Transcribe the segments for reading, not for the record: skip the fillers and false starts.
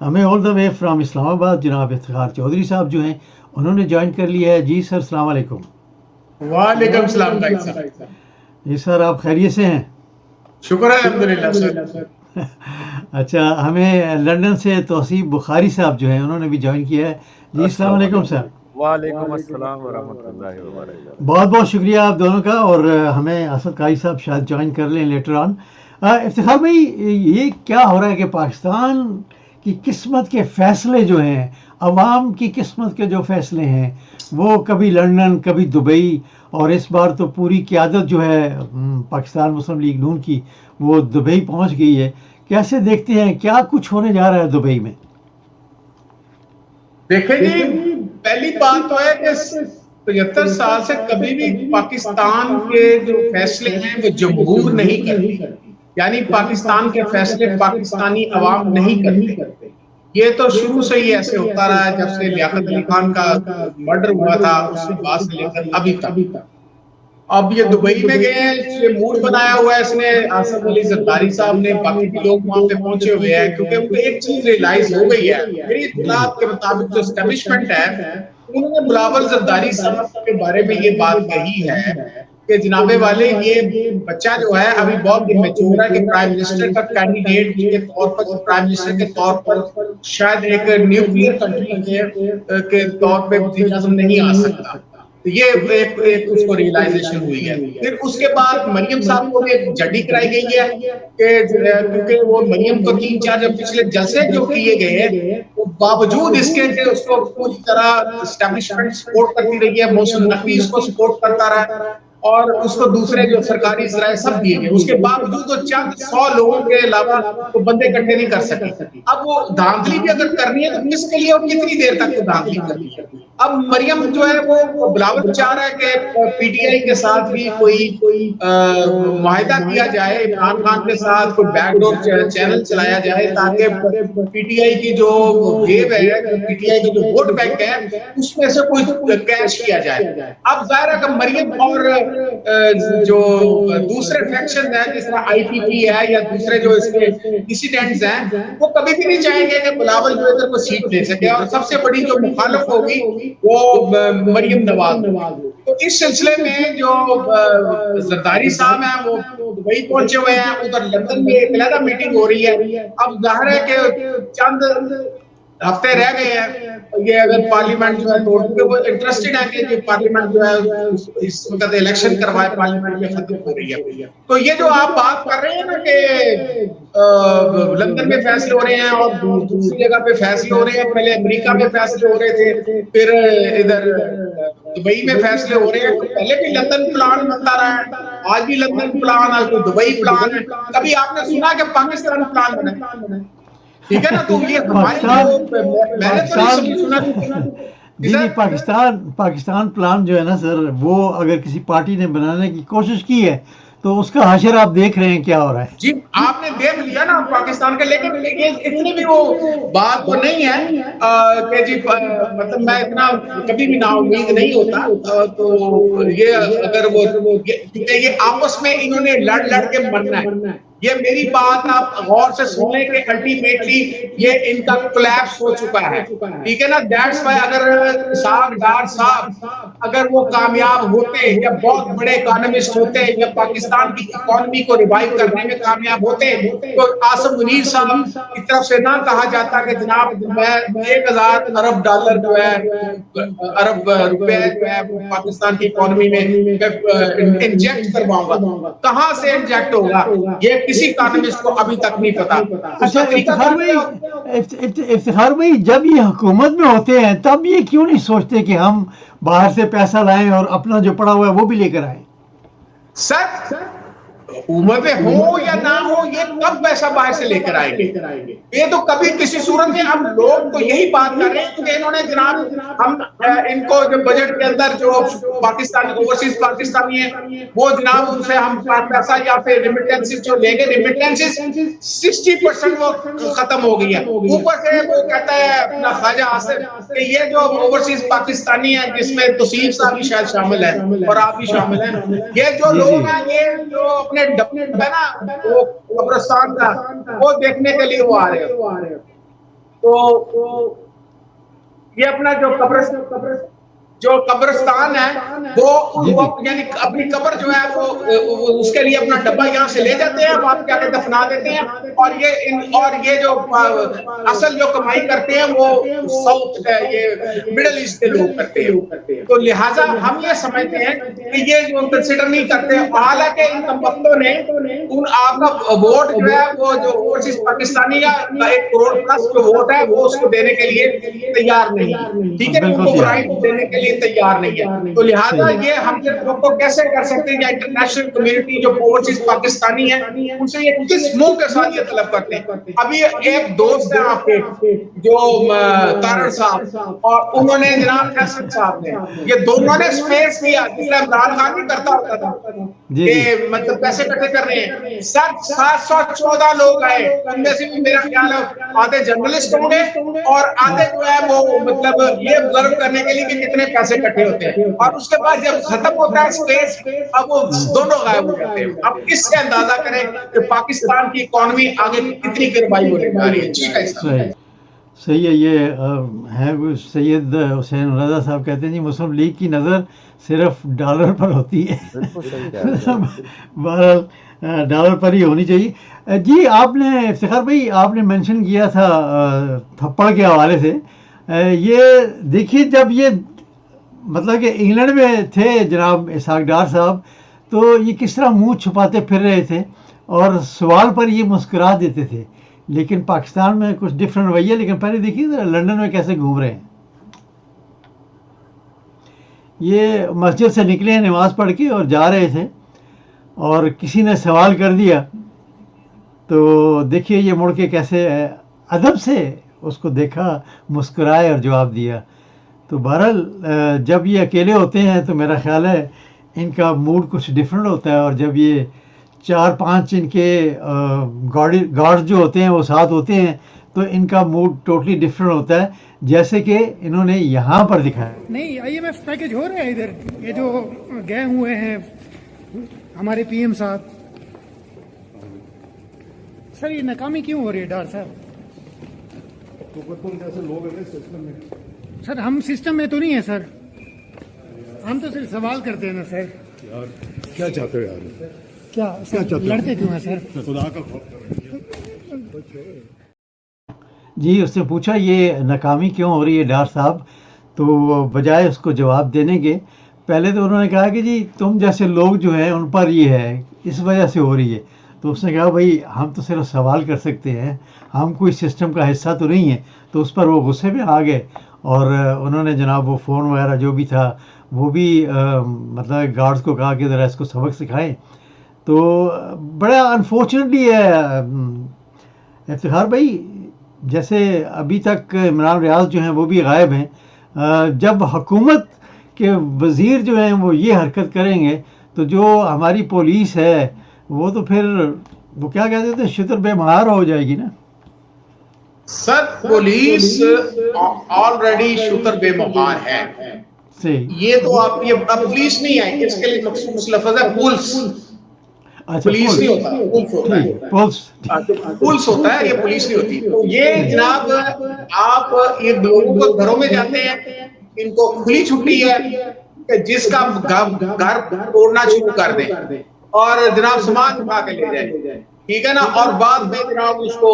ہمیں آل دا way from اسلام آباد جناب افتخار چودھری صاحب جو ہیں انہوں نے جوائن کر لیا ہے. جی سر السلام علیکم. وعلیکم السلام بھائی صاحب. جی سر آپ خیریت سے ہیں؟ شکر ہے الحمدللہ سر. اچھا ہمیں لندن سے توصیف بخاری صاحب جو ہیں انہوں نے بھی جوائن کیا ہے. جی السلام علیکم سر. وعلیکم السلام ورحمۃ اللہ وبرکاتہ. بہت بہت شکریہ آپ دونوں کا. اور ہمیں اسد قاری صاحب شاید جوائن کر لیں لیٹر آن. افتخار بھائی یہ کیا ہو رہا ہے کہ پاکستان کی قسمت کے فیصلے جو ہیں، عوام کی قسمت کے جو فیصلے ہیں وہ کبھی لندن کبھی دبئی، اور اس بار تو پوری قیادت جو ہے پاکستان مسلم لیگ نون کی وہ دبئی پہنچ گئی ہے. کیسے دیکھتے ہیں کیا کچھ ہونے جا رہا ہے دبئی میں؟ دیکھیں جی، پہلی بات تو ہے کہ 75 سال سے کبھی بھی پاکستان کے جو فیصلے ہیں وہ جمہور نہیں کرتی، یعنی پاکستان کے فیصلے پاکستانی عوام نہیں کرتے. یہ تو شروع سے ہی ایسے ہوتا رہا ہے، جب سے لیاقت علی خان کا مرڈر ہوا تھا اس کے بعد سے لے کر ابھی تک. اب یہ دبئی میں گئے ہیں، یہ موڈ بنایا ہوا ہے اس نے، آصف علی زرداری صاحب نے، باقی بھی لوگ وہاں پہ پہنچے ہوئے ہیں، کیونکہ ان کو ایک چیز ریلائز ہو گئی ہے. میری اطلاعات کے مطابق جو اسٹیبلشمنٹ ہے انہوں نے بلاول زرداری صاحب کے بارے میں یہ بات کہی ہے کہ جناب والے یہ بچہ جو ہے ابھی بہت میچور ہے کہ پرائم منسٹر کا کینڈیڈیٹ کے طور پر، پرائم منسٹر کے طور پر شاید ایک نیوکلیئر کنٹری کے طور پہ وزیر اعظم نہیں آ سکتا. یہ ایک اس کو ریئلائزیشن ہوئی ہے. پھر اس کے بعد مریم صاحب کو بھی ایک جڈی کرائی گئی ہے کہ کیونکہ وہ مریم کو 3-4 جب پچھلے جلسے جو کیے گئے ہیں باوجود اس کے کہ اس کو پوری طرح اسٹیبلشمنٹ سپورٹ کرتی رہی ہے، محسن نقوی اس کو سپورٹ کرتا رہا ہے اور اس کو دوسرے جو سرکاری ذرائع سب دیے گئے، اس کے باوجود وہ چند 100 لوگوں کے علاوہ وہ بندے اکٹھے نہیں کر سکے. اب وہ دھاندلی بھی اگر کرنی ہے تو کس کے لیے اور کتنی دیر تک وہ دھاندلی کرنی ہے. اب مریم جو ہے وہ بلاول چاہ رہا ہے کہ پی ٹی آئی کے ساتھ بھی کوئی معاہدہ کیا جائے، عمران خان کے ساتھ کوئی بیک ڈور چینل چلایا جائے تاکہ پی ٹی آئی کی جو ویو ہے، پی ٹی آئی کا جو ووٹ بینک ہے اس میں سے کوئی کیش کیا جائے. اب ظاہر ہے کہ مریم اور جو دوسرے فیکشن ہیں جس طرح آئی پی پی ہے یا دوسرے جو اس کے ڈیسیڈنٹس ہیں وہ کبھی بھی نہیں چاہیں گے کہ بلاول جو ادھر کو سیٹ لے سکے، اور سب سے بڑی جو مخالف ہوگی وہ مریم نواز. تو اس سلسلے میں جو زرداری صاحب ہیں وہ دبئی پہنچے ہوئے ہیں، ادھر لندن میں ایک علیحدہ میٹنگ ہو رہی ہے. اب ظاہر ہے کہ چند ہفتے رہ گئے ہیں، یہ اگر پارلیمنٹ جو ہے توڑ کیونکہ وہ انٹرسٹڈ ہے کہ یہ پارلیمنٹ جو ہے اس وقت الیکشن کروائے، پارلیمنٹ میں ختم ہو رہی ہے. تو یہ جو آپ بات کر رہے ہیں نا کہ لندن میں فیصلے ہو رہے ہیں اور دوسری جگہ پہ فیصلے ہو رہے ہیں، پہلے امریکہ میں فیصلے ہو رہے تھے، پھر ادھر دبئی میں فیصلے ہو رہے ہیں. تو پہلے بھی لندن پلان بنتا رہا ہے، آج بھی لندن پلان ہے، کوئی دبئی پلان ہے. کبھی آپ نے سنا کہ پاکستان پلان بنا؟ ٹھیک ہے نا. تو یہ ہماری میں نے تو نہیں سنا. جی پاکستان پلان جو ہے نا سر، وہ اگر کسی پارٹی نے بنانے کی کوشش کی ہے تو اس کا حشر آپ دیکھ رہے ہیں کیا ہو رہا ہے. جی آپ نے دیکھ لیا نا پاکستان کا، لیکن اتنی بھی وہ بات تو نہیں ہے کہ جی مطلب میں اتنا کبھی بھی نا امید نہیں ہوتا. تو یہ اگر وہ یہ آپس میں انہوں نے لڑ کے مرنا ہے. یہ میری بات آپ غور سے سن لیں کہ الٹیمیٹلی یہ ان کا کولیپس ہو چکا ہے. ٹھیک ہے نا. دیٹس وائی اگر اسحاق ڈار صاحب اگر وہ کامیاب ہوتے یا بہت بڑے اکانومسٹ ہوتے یا پاکستان کی اکانومی کو ریوائیو کرنے میں کامیاب ہوتے تو آصف منیر صاحب کی طرف سے نہ کہا جاتا کہ جناب میں 1000 ارب ڈالر جو ہے ارب روپے جو ہے پاکستان کی اکانومی میں انجیکٹ کرواؤں گا. کہاں سے انجیکٹ ہوگا یہ کسی اکانومسٹ کو ابھی تک نہیں پتا. اچھا افتخار بھائی، جب یہ حکومت میں ہوتے ہیں تب یہ کیوں نہیں سوچتے کہ ہم باہر سے پیسہ لائیں اور اپنا جو پڑا ہوا ہے وہ بھی لے کر آئیں؟ سر حکومتیں ہوں یا نہ ہوں یہ کب پیسہ باہر سے لے کر آئیں گے؟ یہ تو کبھی کسی صورت میں ہم لوگ تو یہی بات کر رہے ہیں کہ انہوں نے جناب ہم ان کو جو بجٹ کے اندر جو پاکستانی اوورسیز پاکستانی ہیں وہ جناب ان سے ہم پیسہ یا پھر ریمیٹنسز جو لیں گے، ریمیٹنسز 60% وہ ختم ہو گئی ہے. اوپر سے وہ کہتا ہے اپنا خواجہ آصف کہ یہ جو اوورسیز پاکستانی ہیں جس میں توصیف صاحب بھی شاید شامل ہے اور آپ بھی شامل ہیں، یہ جو لوگ ہیں یہ جو اپنے ڈبے نا وہ قبرستان کا وہ دیکھنے کے لیے وہ آ رہے ہیں. تو یہ اپنا جو قبرستان ہے وہ یعنی اپنی قبر جو ہے وہ اس کے لیے اپنا ڈبہ یہاں سے لے جاتے ہیں، وہاں پہ آ کے دفنا دیتے ہیں، اور یہ جو اصل جو کمائی کرتے ہیں وہ ساؤتھ یہ مڈل ایسٹ کے لوگ کرتے ہیں۔ تو لہٰذا ہم یہ سمجھتے ہیں کہ یہ جو کنسیڈر نہیں کرتے، حالانکہ ان کمبختوں نے آپ کا ووٹ جو ہے وہ جو اوورسیز پاکستانی یا 1 کروڑ پلس جو ووٹ ہے وہ اس کو دینے کے لیے تیار نہیں، ٹھیک ہے، ان کو رائٹ دینے کے لیے تیار نہیں ہے۔ تو لہٰذا یہ ہم لوگ کو کیسے کر سکتے ہیں، یا انٹرنیشنل کمیونٹی جو اوورسیز پاکستانی ہے ان سے یہ کس منہ کے ساتھ یہ طلب کرتے ہیں؟ ابھی ایک دوست ہیں آپ کے جو تارڑ صاحب، اور انہوں نے جناب حسن صاحب نے، یہ دونوں نے اسپیس کیا جس میں عمران خان بھی کرتا ہوتا تھا کہ مطلب پیسے اکٹھے کر رہے ہیں، 714 لوگ آئے، ان میں سے بھی میرا خیال ہے آدھے جرنلسٹ ہوں گے اور آدھے جو ہے وہ مطلب یہ آبزرو کرنے کے لیے کہ کتنے پیسے اکٹھے ہوتے ہیں، اور اس کے بعد جب ختم ہوتا ہے اسپیس اب وہ دونوں غائب ہو جاتے ہیں۔ اب اس سے اندازہ کریں کہ پاکستان کی اکانومی آگے کتنی گربائی ہونے جا رہی ہے۔ ٹھیک ہے صحیح ہے۔ یہ ہے سید حسین رضا صاحب کہتے ہیں جی مسلم لیگ کی نظر صرف ڈالر پر ہوتی ہے، بہرحال ڈالر پر ہی ہونی چاہیے۔ جی آپ نے افتخار بھائی آپ نے مینشن کیا تھا تھپڑ کے حوالے سے، یہ دیکھیے جب یہ مطلب کہ انگلینڈ میں تھے جناب اسحاق ڈار صاحب تو یہ کس طرح منہ چھپاتے پھر رہے تھے اور سوال پر یہ مسکرا دیتے تھے، لیکن پاکستان میں کچھ ڈفرینٹ رویہ ہے۔ لیکن پہلے دیکھیے لندن میں کیسے گھوم رہے ہیں، یہ مسجد سے نکلے ہیں نماز پڑھ کے اور جا رہے تھے اور کسی نے سوال کر دیا تو دیکھیے یہ مڑ کے کیسے ادب سے اس کو دیکھا، مسکرائے اور جواب دیا۔ تو بہرحال جب یہ اکیلے ہوتے ہیں تو میرا خیال ہے ان کا موڈ کچھ ڈفرینٹ ہوتا ہے، اور جب یہ 4-5 ان کے گارڈ جو ہوتے ہیں وہ ساتھ ہوتے ہیں تو ان کا موڈ ٹوٹلی ڈفرینٹ ہوتا ہے، جیسے کہ انہوں نے یہاں پر دکھایا۔ نہیں IMF پیکج ہو رہا ہے ادھر، یہ جو گئے ہوئے ہیں ہمارے PM صاحب، سر یہ ناکامی کیوں ہو رہی ہے ڈار صاحب؟ سر ہم سسٹم میں تو نہیں ہے سر، ہم تو صرف سوال کرتے ہیں نا سر۔ یار کیا چاہتے ہو یار؟ کیا لڑتے کیوں ہیں سر؟ خدا کا جی اس نے پوچھا یہ ناکامی کیوں ہو رہی ہے ڈار صاحب، تو بجائے اس کو جواب دینے کے پہلے تو انہوں نے کہا کہ جی تم جیسے لوگ جو ہیں ان پر یہ ہے اس وجہ سے ہو رہی ہے۔ تو اس نے کہا بھائی ہم تو صرف سوال کر سکتے ہیں، ہم کوئی سسٹم کا حصہ تو نہیں ہے۔ تو اس پر وہ غصے میں آ گئے اور انہوں نے جناب وہ فون وغیرہ جو بھی تھا وہ بھی مطلب گارڈز کو کہا کہ ذرا اس کو سبق سکھائیں۔ تو بڑا انفارچونیٹلی ہے افتخار بھائی، جیسے ابھی تک عمران ریاض جو ہیں وہ بھی غائب ہیں، جب حکومت کے وزیر جو ہیں وہ یہ حرکت کریں گے تو جو ہماری پولیس ہے وہ تو پھر وہ کیا کہتے تھے شتر بے مہار ہو جائے گی نا۔ سر پولیس آلریڈی شتر بے مہار ہے، یہ تو آپ یہ پولیس نہیں ہے، اس کے لیے مخصوص لفظ ہے پولس۔ پولیس نہیں ہوتا، پولس ہوتا ہے، یہ پولیس نہیں ہوتی۔ تو یہ جناب آپ یہ لوگوں کو گھروں میں جاتے ہیں، ان کو کھلی چھٹی ہے کہ جس کا گھر توڑنا شروع کر دیں اور جناب سامان اٹھا کے لے جائیں، ٹھیک ہے نا، اور بعد میں جناب اس کو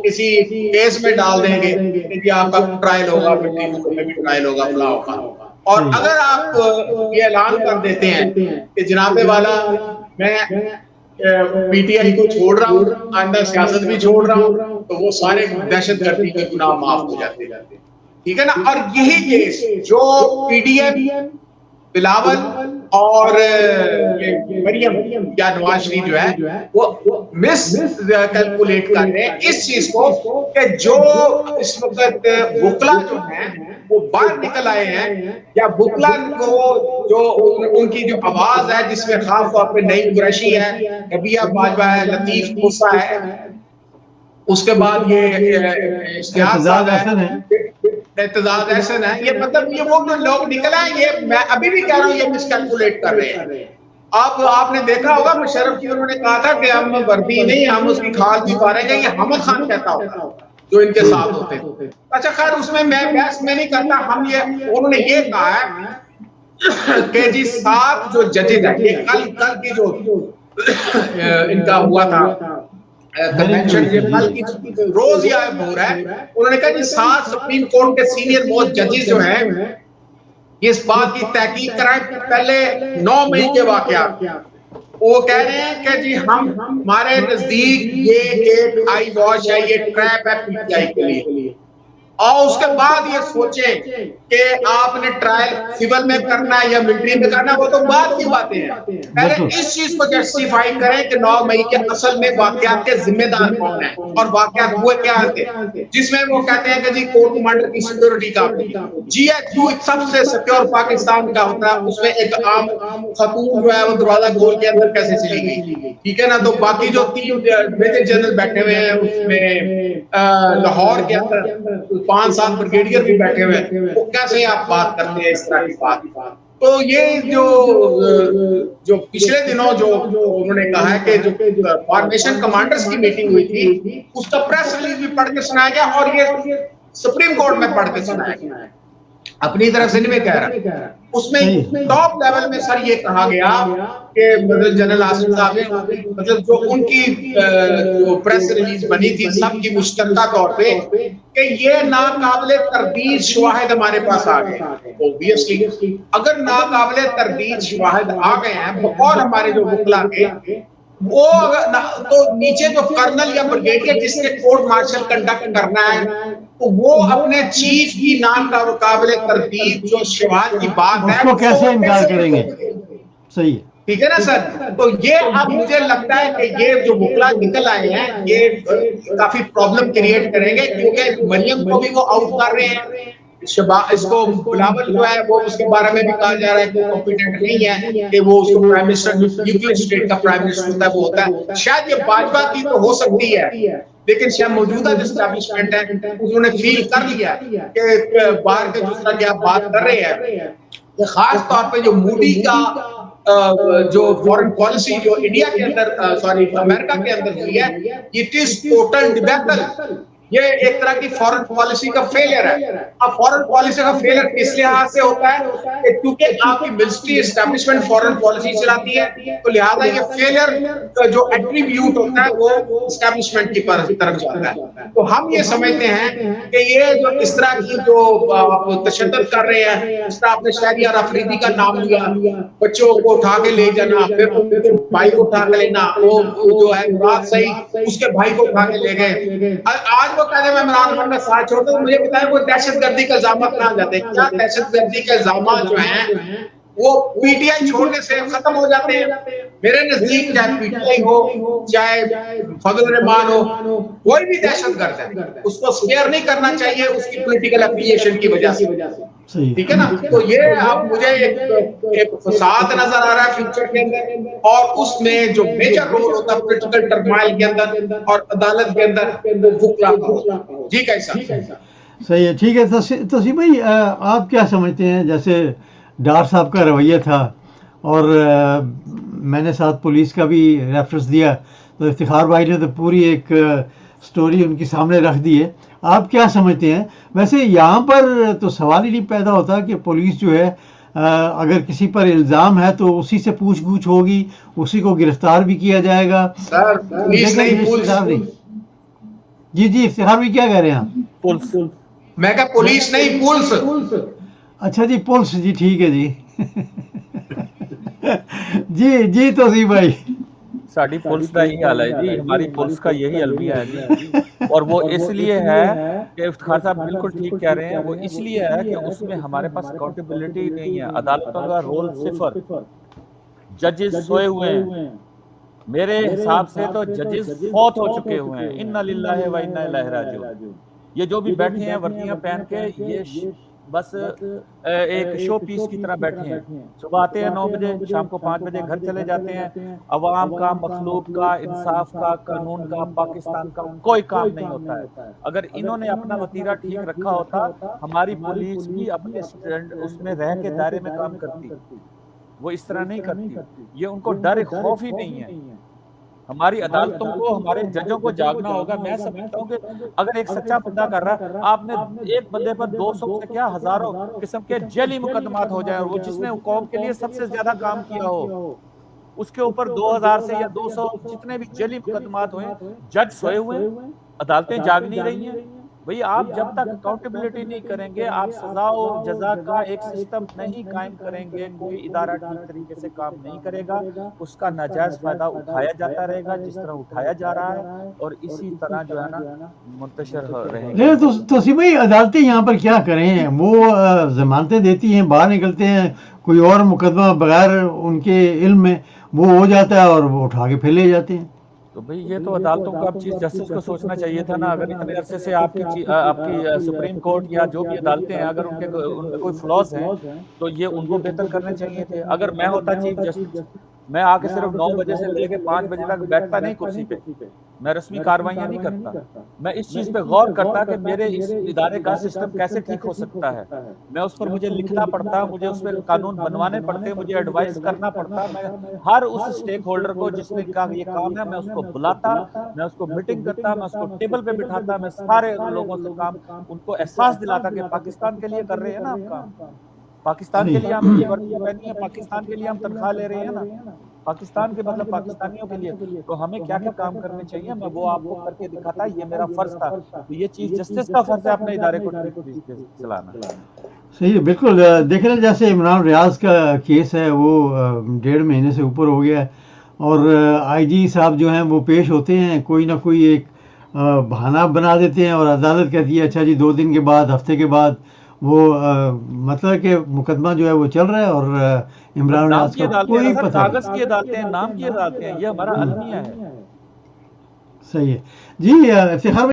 کسی کیس میں ڈال دیں گے کہ آپ کا ٹرائل ہوگا، میں بھی ٹرائل ہوگا، فلاں ہوگا۔ اور اگر آپ یہ اعلان کر دیتے ہیں کہ جناب والا میں PTI کو چھوڑ رہا ہوں، آئندہ سیاست بھی چھوڑ رہا ہوں، تو وہ سارے دہشت گردی کے گناہ معاف ہو جاتے ہیں، ٹھیک ہے نا۔ اور یہی کیس جو PDM بلاول اور مریم یا نواز شریف جو ہے وہ مس کیلکولیٹ کر رہے ہیں اس چیز کو کہ جو اس وقت وکلا جو ہیں وہ باہر نکل آئے ہیں، یا وکلا کو جو ان کی جو آواز ہے جس میں خاص طور پہ نئی قریشی ہے، ربیہ باجوہ ہے، لطیف موسیٰ ہے، اس کے بعد یہ اشتہار ہے، اعتزاز احسن ہے، یہ مطلب یہ وہ لوگ نکل آئے، یہ میں ابھی بھی کہہ رہا ہوں یہ مس کیلکولیٹ کر رہے ہیں۔ آپ نے دیکھا ہوگا مشرف جی انہوں نے کہا تھا کہ ہم وردی نہیں، ہم اس کی کھال بھی پا رہے ہیں، یہ حامد خان کہتا ہوگا جو ان کے ساتھ ہوتے تھے. اچھا خیر اس میں میں بحث میں نہیں کرتا. ہم یہ انہوں نے یہ کہا ہے کہ جی 7 جو ججز ہیں یہ کل کی جو ان کا ہوا تھا کنونشن یہ کل کی روز ہی ہو رہا ہے. انہوں نے کہا جی 7 سپریم کورٹ کے سینئر موسٹ ججز جو ہیں یہ اس بات کی تحقیق کرائیں کہ پہلے 9 مئی کے واقعات وہ کہہ رہے ہیں کہ جی ہمارے نزدیک یہ ایک آئی واش ہے, یہ ٹریپ ہے پی ٹی آئی کے لیے, اور اس کے بعد یہ سوچیں کہ آپ نے ٹرائل سول میں کرنا ہے یا ملٹری میں کرنا ہے, وہ تو بعد کی باتیں ہیں. پہلے اس چیز کو جسٹیفائی کریں کہ 9 مئی کے اصل میں واقعات کے ذمہ دار کون ہیں اور واقعات ہوئے کیا تھے, جس میں وہ کہتے ہیں کہ جی کور کمانڈر کی سیکورٹی کا جی ایچ کیو سب سے سیکیور پاکستان کا ہوتا ہے, اس میں ایک عام خاتون جو ہے وہ دروازہ کھول کے اندر کیسے چلی گئی, ٹھیک ہے نا. تو باقی جو 3 میجر جنرل بیٹھے ہوئے ہیں اس میں لاہور کے اندر 5-7 بریگیڈیئر بھی بیٹھے ہوئے ہیں, وہ کیسے آپ بات کرتے ہیں اس طرح کی بات. تو یہ جو پچھلے دنوں جو انہوں نے کہا ہے کہ جو فارمیشن کمانڈرز کی میٹنگ ہوئی تھی اس کا پریس ریلیز بھی پڑھ کے سنایا گیا اور یہ سپریم کورٹ میں پڑھ کے سنایا گیا, اپنی طرف سے نہیں میں کہہ رہا. اس میں ٹاپ لیول میں سر یہ کہا گیا کہ مطلب جنرل آصف صاحب نے مطلب جو ان کی جو پریس ریلیز بنی تھی سب کی مشترکہ طور پہ کہ یہ ناقابل تردید شواہد ہمارے پاس آ گئے. اوبویسلی اگر ناقابل تردید شواہد آ گئے ہیں بقول ہمارے جو وکلا کے, وہ تو نیچے جو کرنل یا بریگیڈیئر جس نے کورٹ مارشل کنڈکٹ کرنا ہے تو وہ اپنے چیف کی ناقابل تردید جو شواہد کی بات ہے اس کو کیسے انکار کریں گے. صحیح ہے, ٹھیک ہے نا سر. تو یہ اب مجھے لگتا ہے کہ یہ جو وکلا نکل آئے ہیں یہ کافی پرابلم کریٹ کریں گے, کیونکہ مریم کو بھی وہ آؤٹ کر رہے ہیں, اس کو بلاول جو ہے وہ اس کے بارے میں بھی کہا جا رہا ہے کہ کمپیٹنٹ نہیں ہے کہ وہ اس کو پرائم منسٹر نیوکلیر اسٹیٹ کا پرائم منسٹر ہوتا ہے وہ ہوتا ہے. شاید یہ باجوہ کی تو ہو سکتی ہے, لیکن شاید موجودہ جو اسٹیبلشمنٹ ہے انہوں نے فیل کر لیا کہ باہر کے جس طرح کی آپ بات کر رہے ہیں خاص طور پہ جو مودی کا جو فورن پالیسی جو انڈیا کے اندر سوری امریکہ کے اندر ہوئی ہے, اٹ از ٹوٹل ڈیبیکل. یہ ایک طرح کی فورن پالیسی کا فیلئر ہے. اب فورن پالیسی کا فیلئر کس لحاظ سے ہوتا ہے کہ کیونکہ آپ کی ملٹری اسٹیبلشمنٹ فورن پالیسی چلاتی ہے تو لہذا یہ فیلئر جو ایٹریبیوٹ ہوتا ہے وہ اسٹیبلشمنٹ کی طرف جاتا ہے. تو ہم یہ سمجھتے ہیں کہ یہ جو اس طرح کی جو تشدد کر رہے ہیں, اس طرح آپ نے شہریار افریدی کا نام لیا, بچوں کو اٹھا کے لے جانا, پھر ان کے بھائی کو اٹھا کے لینا, وہ جو ہے مراد صحیح اس کے بھائی کو اٹھا کے لے گئے. آج وہ کہتے ہیں میں عمران خان کا ساتھ چھوڑتا ہوں, مجھے بتائیں وہ دہشت گردی کا الزامات کہاں جاتے ہیں؟ کیا دہشت گردی کے الزامات جو ہیں وہ پی ٹی آئی چھوڑنے سے ختم ہو جاتے ہیں؟ میرے نزدیک چاہے پی ٹی آئی ہو چاہے فضل الرحمان ہو, کوئی بھی دہشت گرد ہے اس کو سپیئر نہیں کرنا چاہیے اس کی پولیٹیکل افیلیشن کی وجہ سے, ٹھیک ہے نا. تو یہ اب مجھے ایک فساد نظر آ رہا ہے فیوچر کے اندر, اور اس میں جو میجر رول ہوتا ہے پولیٹیکل ٹرمائل کے اندر اور عدالت کے اندر وہ وکلا کا ہوتا ہے. جی کیسا صحیح ہے, ٹھیک ہے. توصیف بھائی آپ کیا سمجھتے ہیں, جیسے ڈار صاحب کا رویہ تھا اور میں نے ساتھ پولیس کا بھی ریفرنس دیا, تو افتخار بھائی نے تو پوری ایک سٹوری ان کے سامنے رکھ دی ہے. آپ کیا سمجھتے ہیں؟ ویسے یہاں پر تو سوال ہی نہیں پیدا ہوتا کہ پولیس جو ہے اگر کسی پر الزام ہے تو اسی سے پوچھ گچھ ہوگی, اسی کو گرفتار بھی کیا جائے گا. سر پولیس نہیں, جی افتخار بھی کیا کہہ رہے ہیں آپ؟ پولیس, میں کہا پولیس نہیں پولس. اچھا جی پولس, جی ٹھیک ہے جی. جی توصیف بھائی ساڑی پولیس کا یہی حال ہے جی, ہماری پولیس کا یہی المیہ ہے جی, اور وہ اس لیے ہے کہ افتخار صاحب بالکل ٹھیک کہہ رہے ہیں, وہ اس لیے ہے کہ اس میں ہمارے پاس اکاؤنٹیبلٹی نہیں ہے, عدالتوں کا رول صفر, ججز سوئے ہوئے ہیں. میرے حساب سے تو ججز فوت ہو چکے ہوئے ہیں, انا للہ و انا الیہ راجعون. یہ جو بھی بیٹھے ہیں وردیاں پہن کے, یہ بس ایک شو پیس کی طرح بیٹھے ہیں. صبح آتے ہیں 9 بجے, شام کو 5 بجے گھر چلے جاتے ہیں. عوام کا, مخلوق کا, انصاف کا, قانون کا, پاکستان کا کوئی کام نہیں ہوتا ہے. اگر انہوں نے اپنا وتیرہ ٹھیک رکھا ہوتا, ہماری پولیس بھی اپنے اس میں رہ کے دائرے میں کام کرتی. وہ اس طرح نہیں کرتی, یہ ان کو ڈر خوف ہی نہیں ہے. ہماری عدالتوں کو، ہمارے ججوں کو جاگنا ہوگا. میں سمجھتا ہوں کہ اگر ایک سچا بندہ کر رہا ہے، آپ نے ایک بندے پر 200 سے کیا ہزاروں قسم کے جعلی مقدمات ہو جائیں، اور وہ جس نے قوم کے لیے سب سے زیادہ کام کیا ہو، اس کے اوپر 2000 سے یا 200 جتنے بھی جعلی مقدمات ہوئے، جج سوئے ہوئے ہیں، عدالتیں جاگ نہیں رہی ہیں. بھئی آپ جب تک اکاؤنٹیبلٹی نہیں کریں گے، آپ سزا و جزا کا ایک سسٹم نہیں قائم کریں گے، کوئی ادارہ ٹھیک طریقے سے کام نہیں کرے گا، اس کا ناجائز فائدہ اٹھایا جاتا رہے گا جس طرح اٹھایا جا رہا ہے، اور اسی طرح جو ہے نا منتشر رہیں گے. لیکن توسیع بھائی عدالتیں یہاں پر کیا کریں؟ وہ ضمانتیں دیتی ہیں، باہر نکلتے ہیں، کوئی اور مقدمہ بغیر ان کے علم میں وہ ہو جاتا ہے اور وہ اٹھا کے پھر لے جاتے ہیں. تو بھئی یہ تو عدالتوں کو، اب چیف جسٹس کو سوچنا چاہیے تھا نا. اگر اتنے عرصے سے آپ کی سپریم کورٹ یا جو بھی عدالتیں ہیں، اگر ان میں کوئی فلاز ہیں تو یہ ان کو بہتر کرنے چاہیے تھے. اگر میں ہوتا چیف جسٹس، میں آ کے صرف 9 بجے سے لے کے 5 بجے تک بیٹھتا نہیں کرسی پہ، میں رسمی کاروائیاں نہیں کرتا. میں اس چیز پہ غور کرتا کہ میرے اس ادارے کا سسٹم کیسے ٹھیک ہو سکتا ہے. میں اس پر مجھے لکھنا پڑتا، مجھے اس پہ قانون بنوانے پڑتے، مجھے ایڈوائز کرنا پڑتا. میں ہر اس سٹیک ہولڈر کو جس نے کہا یہ کام ہے، میں اس کو بلاتا، میں اس کو میٹنگ کرتا، میں اس کو ٹیبل پہ بٹھاتا، میں سارے لوگوں سے کام ان کو احساس دلاتا کہ پاکستان کے لیے کر رہے ہیں نا آپ کام، پاکستان کے لیے ہم یہ وردیاں پہنی ہیں، پاکستان کے لیے ہم تنخواہ لے رہے ہیں نا، پاکستان کے مطلب پاکستانیوں کے لیے، تو ہمیں کیا کیا کام کرنے چاہیے، میں وہ آپ کو کر کے دکھاتا. یہ میرا فرض تھا. تو یہ چیف جسٹس کا فرض ہے اپنے ادارے کو ٹھیک چلانا. صحیح ہے، بالکل. دیکھ رہے جیسے عمران ریاض کا کیس ہے، وہ 1.5 مہینے سے اوپر ہو گیا ہے، اور آئی جی صاحب جو ہیں وہ پیش ہوتے ہیں، کوئی نہ کوئی ایک بہانہ بنا دیتے ہیں، اور عدالت کہتی ہے اچھا جی 2 دن کے بعد، ہفتے کے بعد وہ مطلب کہ مقدمہ جو ہے وہ چل رہا ہے، اور عمران نام ریاض کی کا عدالتیں کوئی ہیں سر، پتہ کاغذ نہیں. کی عدالتیں ہیں، نام کی عدالتیں ہیں. یہ ہمارا المیہ ہے. صحیح ہے جی. افتخار